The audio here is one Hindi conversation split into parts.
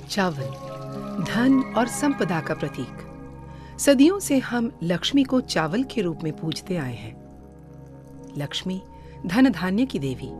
चावल धन और संपदा का प्रतीक। सदियों से हम लक्ष्मी को चावल के रूप में पूजते आए हैं। लक्ष्मी धन धान्य की देवी।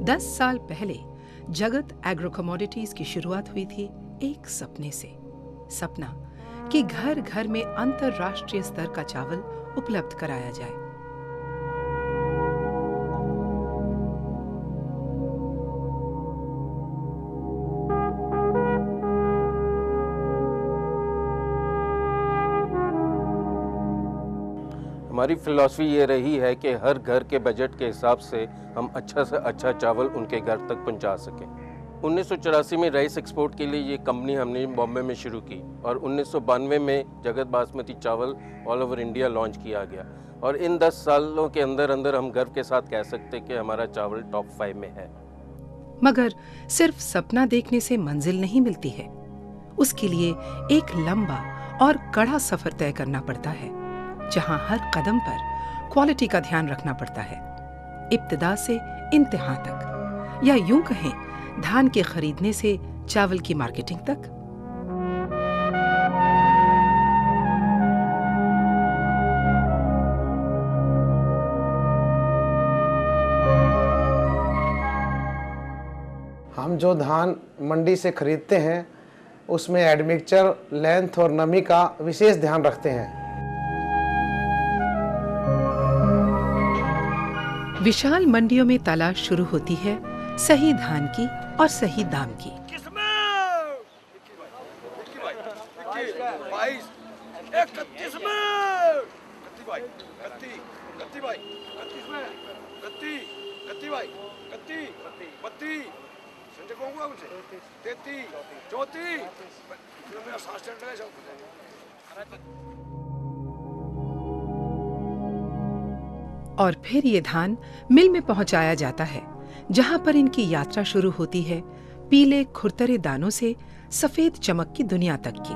10 साल पहले जगत एग्रो कमोडिटीज की शुरुआत हुई थी एक सपने से। सपना कि घर घर में अंतरराष्ट्रीय स्तर का चावल उपलब्ध कराया जाए। हमारी फिलॉसफी ये रही है कि हर घर के बजट के हिसाब से हम अच्छा से अच्छा चावल उनके घर तक पहुंचा सकें। 1984 में राइस एक्सपोर्ट के लिए ये कंपनी हमने बॉम्बे में शुरू की और 1992 में जगत बासमती चावल ऑल ओवर इंडिया लॉन्च किया गया। और इन 10 सालों के अंदर अंदर हम गर्व के साथ कह सकते हैं कि हमारा चावल टॉप 5 में है। मगर सिर्फ सपना देखने से मंजिल नहीं मिलती है, उसके लिए एक लंबा और कड़ा सफर तय करना पड़ता है, जहां हर कदम पर क्वालिटी का ध्यान रखना पड़ता है, इब्तिदा से इंतहा तक, या यूं कहें धान के खरीदने से चावल की मार्केटिंग तक। हम जो धान मंडी से खरीदते हैं उसमें एडमिक्सचर, लेंथ और नमी का विशेष ध्यान रखते हैं। विशाल मंडियों में तलाश शुरू होती है सही धान की और सही दाम की। और फिर ये धान मिल में पहुंचाया जाता है, जहां पर इनकी यात्रा शुरू होती है पीले खुरतरे दानों से सफेद चमक की दुनिया तक की।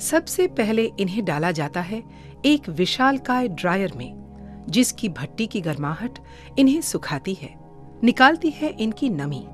सबसे पहले इन्हें डाला जाता है एक विशालकाय ड्रायर में, जिसकी भट्टी की गर्माहट इन्हें सुखाती है, निकालती है इनकी नमी।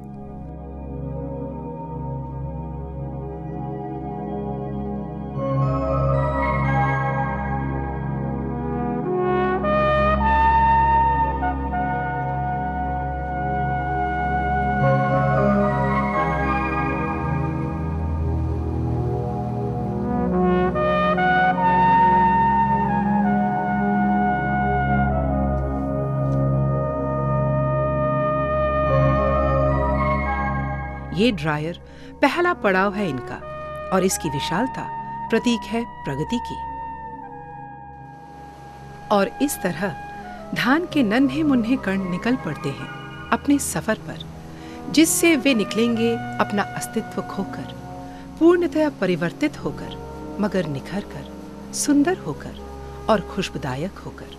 ये ड्रायर पहला पड़ाव है इनका, और इसकी विशालता प्रतीक है प्रगति की। और इस तरह धान के नन्हे मुन्ने कण निकल पड़ते हैं अपने सफर पर, जिससे वे निकलेंगे अपना अस्तित्व खोकर, पूर्णतया परिवर्तित होकर, मगर निखर कर, सुंदर होकर और खुशबूदायक होकर।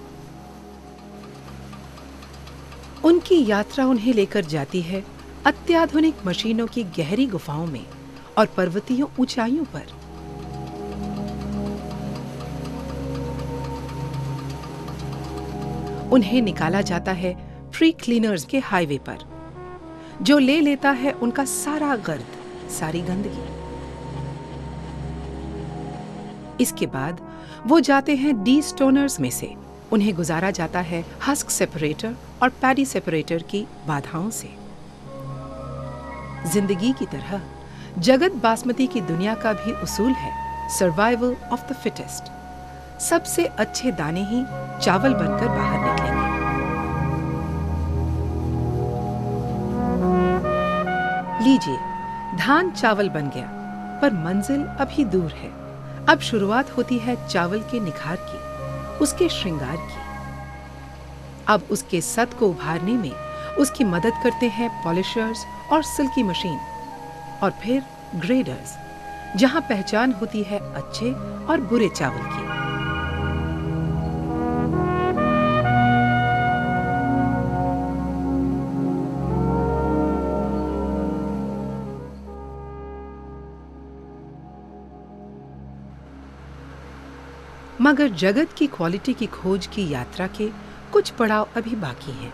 उनकी यात्रा उन्हें लेकर जाती है अत्याधुनिक मशीनों की गहरी गुफाओं में और पर्वतीय ऊंचाइयों पर। उन्हें निकाला जाता है प्री क्लीनर्स के हाईवे पर, जो ले लेता है उनका सारा गर्द, सारी गंदगी। इसके बाद वो जाते हैं डी स्टोनर्स में से। उन्हें गुजारा जाता है हस्क सेपरेटर और पैडी सेपरेटर की बाधाओं से। जिंदगी की तरह जगत बासमती की दुनिया का भी उसूल है सर्वाइवल ऑफ द फिटेस्ट। सबसे अच्छे दाने ही चावल बनकर बाहर निकलेंगे। लीजिए, धान चावल बन गया, पर मंजिल अभी दूर है। अब शुरुआत होती है चावल के निखार की, उसके श्रृंगार की। अब उसके सत को उभारने में उसकी मदद करते हैं पॉलिशर्स और सिल्की मशीन, और फिर ग्रेडर्स, जहां पहचान होती है अच्छे और बुरे चावल की। मगर जगत की क्वालिटी की खोज की यात्रा के कुछ पड़ाव अभी बाकी हैं।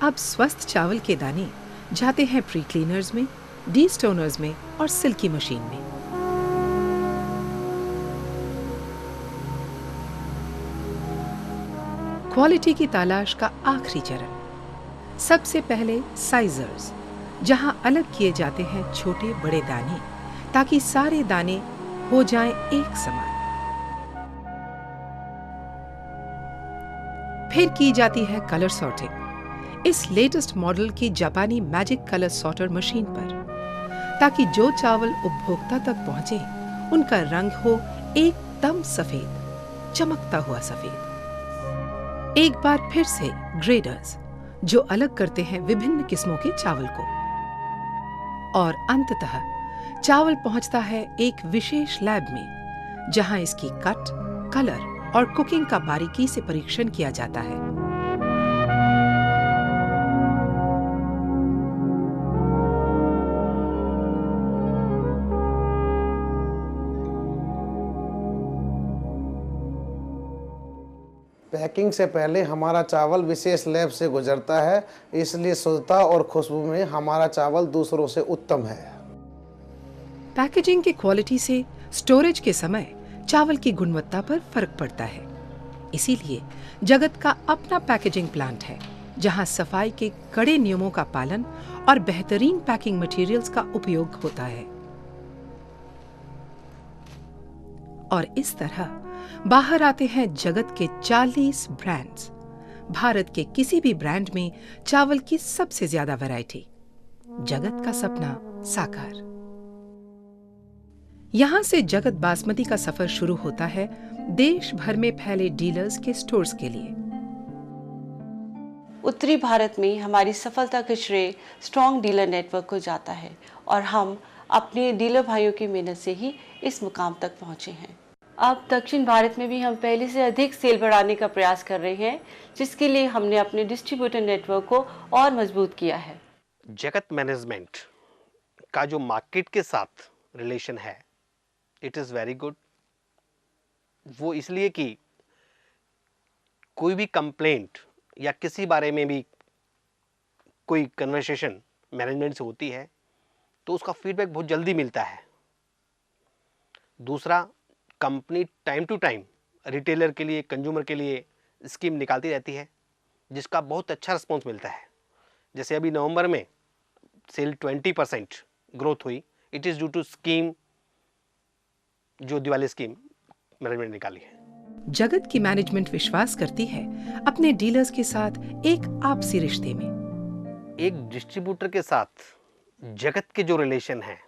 अब स्वस्थ चावल के दाने जाते हैं प्री क्लीनर्स में, डी स्टोनर्स में और सिल्की मशीन में। क्वालिटी की तलाश का आखिरी चरण, सबसे पहले साइजर्स, जहां अलग किए जाते हैं छोटे बड़े दाने, ताकि सारे दाने हो जाएं एक समान। फिर की जाती है कलर सॉर्टिंग, इस लेटेस्ट मॉडल की जापानी मैजिक कलर सॉर्टर मशीन पर, ताकि जो चावल उपभोक्ता तक पहुंचे उनका रंग हो एकदम सफेद, चमकता हुआ सफेद। एक बार फिर से ग्रेडर्स, जो अलग करते हैं विभिन्न किस्मों के चावल को, और अंततः चावल पहुंचता है एक विशेष लैब में, जहां इसकी कट, कलर और कुकिंग का बारीकी से परीक्षण किया जाता है। पैकिंग से पहले हमारा चावल विशेष लैब से गुजरता है, इसलिए शुद्धता और खुशबू में हमारा चावल दूसरों से उत्तम है। पैकेजिंग की क्वालिटी से स्टोरेज के समय चावल की गुणवत्ता पर फर्क पड़ता है। इसीलिए जगत का अपना पैकेजिंग प्लांट है, जहां सफाई के कड़े नियमों का पालन और बेहतरीन पैकिंग मटेरियल्स का उपयोग होता है। और इस तरह बाहर आते हैं जगत के 40 ब्रांड्स। भारत के किसी भी ब्रांड में चावल की सबसे ज्यादा वैरायटी। जगत का सपना साकार। यहां से जगत बासमती का सफर शुरू होता है देश भर में फैले डीलर्स के स्टोर्स के लिए। उत्तरी भारत में हमारी सफलता का श्रेय स्ट्रॉन्ग डीलर नेटवर्क को जाता है, और हम अपने डीलर भाइयों की मेहनत से ही इस मुकाम तक पहुंचे हैं। अब दक्षिण भारत में भी हम पहले से अधिक सेल बढ़ाने का प्रयास कर रहे हैं, जिसके लिए हमने अपने डिस्ट्रीब्यूटर नेटवर्क को और मजबूत किया है। जगत मैनेजमेंट का जो मार्केट के साथ रिलेशन है, इट इज़ वेरी गुड। वो इसलिए कि कोई भी कंप्लेंट या किसी बारे में भी कोई कन्वर्सेशन मैनेजमेंट से होती है तो उसका फीडबैक बहुत जल्दी मिलता है। दूसरा, company time to time retailer के लिए, कंज्यूमर के लिए स्कीम निकालती रहती है, जिसका बहुत अच्छा रिस्पॉन्स मिलता है। जैसे अभी नवंबर में सेल 20% ग्रोथ हुई। It is due to scheme, जो दिवाली स्कीम मैनेजमेंट निकाली है। जगत की मैनेजमेंट विश्वास करती है अपने डीलर्स के साथ एक आपसी रिश्ते में। एक डिस्ट्रीब्यूटर के साथ जगत के जो रिलेशन है,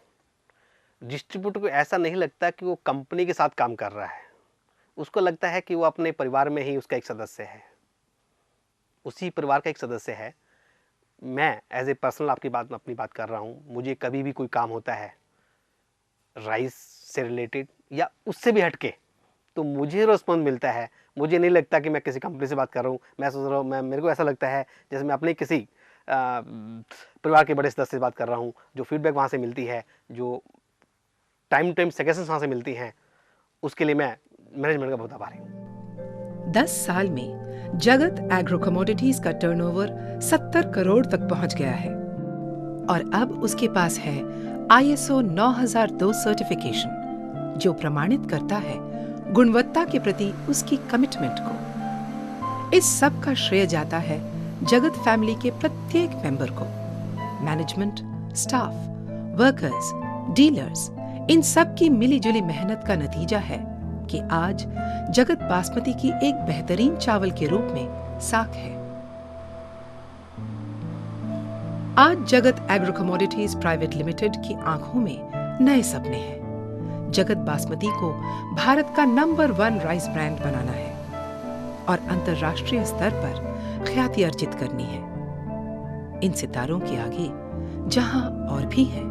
डिस्ट्रीब्यूटर को ऐसा नहीं लगता कि वो कंपनी के साथ काम कर रहा है। उसको लगता है कि वो अपने परिवार में ही उसका एक सदस्य है, उसी परिवार का एक सदस्य है। मैं एज ए पर्सनल अपनी बात कर रहा हूँ। मुझे कभी भी कोई काम होता है राइस से रिलेटेड या उससे भी हटके, तो मुझे रिस्पॉन्स मिलता है। मुझे नहीं लगता कि मैं किसी कंपनी से बात कर रहा हूँ। मैं सोच रहा हूँ, मेरे को ऐसा लगता है जैसे मैं अपने किसी परिवार के बड़े सदस्य से बात कर रहा हूँ। जो फीडबैक वहाँ से मिलती है, जो टाइम सजेशंस वहाँ से मिलती हैं, उसके लिए मैं मैनेजमेंट का बहुत आभारी हूँ। 10 साल में जगत एग्रो कमोडिटीज का टर्नओवर 70 करोड़ तक पहुंच गया है, और अब उसके पास है ISO 9002 सर्टिफिकेशन, जो प्रमाणित करता है गुणवत्ता के प्रति उसकी कमिटमेंट को। इस सब का श्रेय जाता है जगत फैमिली के प्रत्येक मेंबर को। मैनेजमेंट, स्टाफ, वर्कर्स, डीलर्स, इन सब की मिलीजुली मेहनत का नतीजा है कि आज जगत बासमती की एक बेहतरीन चावल के रूप में साख है। आज जगत एग्रो कमोडिटीज प्राइवेट लिमिटेड की आंखों में नए सपने हैं। जगत बासमती को भारत का नंबर 1 राइस ब्रांड बनाना है और अंतर्राष्ट्रीय स्तर पर ख्याति अर्जित करनी है। इन सितारों के आगे जहां और भी है